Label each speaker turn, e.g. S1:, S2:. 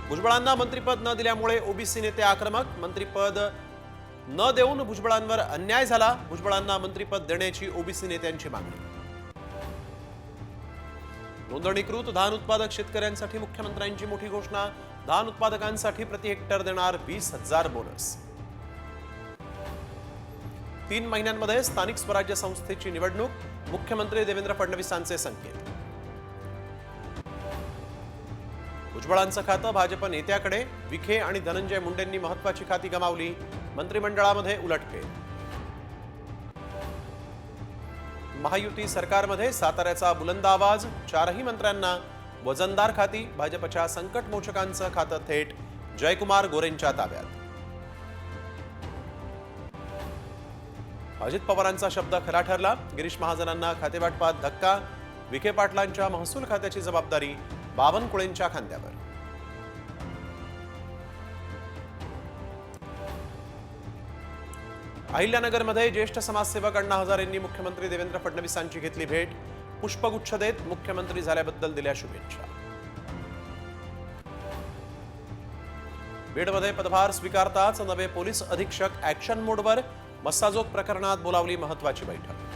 S1: भुजबळांना मंत्रिपद न दिल्यामुळे ओबीसी नेते आक्रमक। मंत्रिपद न देऊन भुजबळांवर अन्याय झाला। भुजबळांना मंत्रिपद देण्याची ओबीसी नेत्यांची मागणी। नोंदणीकृत धान उत्पादक शेतकऱ्यांसाठी मुख्यमंत्र्यांची मोठी घोषणा। धान उत्पादकांसाठी प्रति हेक्टर देणार 20,000 बोनस। 3 महिन्यांमध्ये स्थानिक स्वराज्य संस्थेची निवडणूक। मुख्यमंत्री देवेंद्र फडणवीसांचे संकेत। भुजबळांचं खातं भाजप नेत्याकडे। विखे आणि धनंजय मुंडेंनी महत्त्वाची खाती गमावली। मंत्रिमंडळामध्ये उलटफेर। महायुती सरकारमध्ये साताऱ्याचा बुलंद आवाज। 4ही मंत्र्यांना वजनदार खाती। भाजपच्या संकटमोचकांचं खातं थेट जयकुमार गोरेंच्या ताब्यात। अजित पवारांचा शब्द खरा ठरला। गिरीश महाजनांना खातेवाटपात धक्का। विखे पाटलांच्या महसूल खात्याची जबाबदारी बावनकुळेंच्या खांद्यावर। अहिल्यानगरमध्ये ज्येष्ठ समाजसेवक अण्णा हजारेंनी मुख्यमंत्री देवेंद्र फडणवीसांची घेतली भेट। पुष्पगुच्छ देत मुख्यमंत्री झाल्याबद्दल दिल्या शुभेच्छा। बीडमध्ये पदभार स्वीकारताच नवे पोलीस अधीक्षक ऍक्शन मोडवर। मस्साजोग प्रकरणात बोलावली महत्त्वाची बैठक।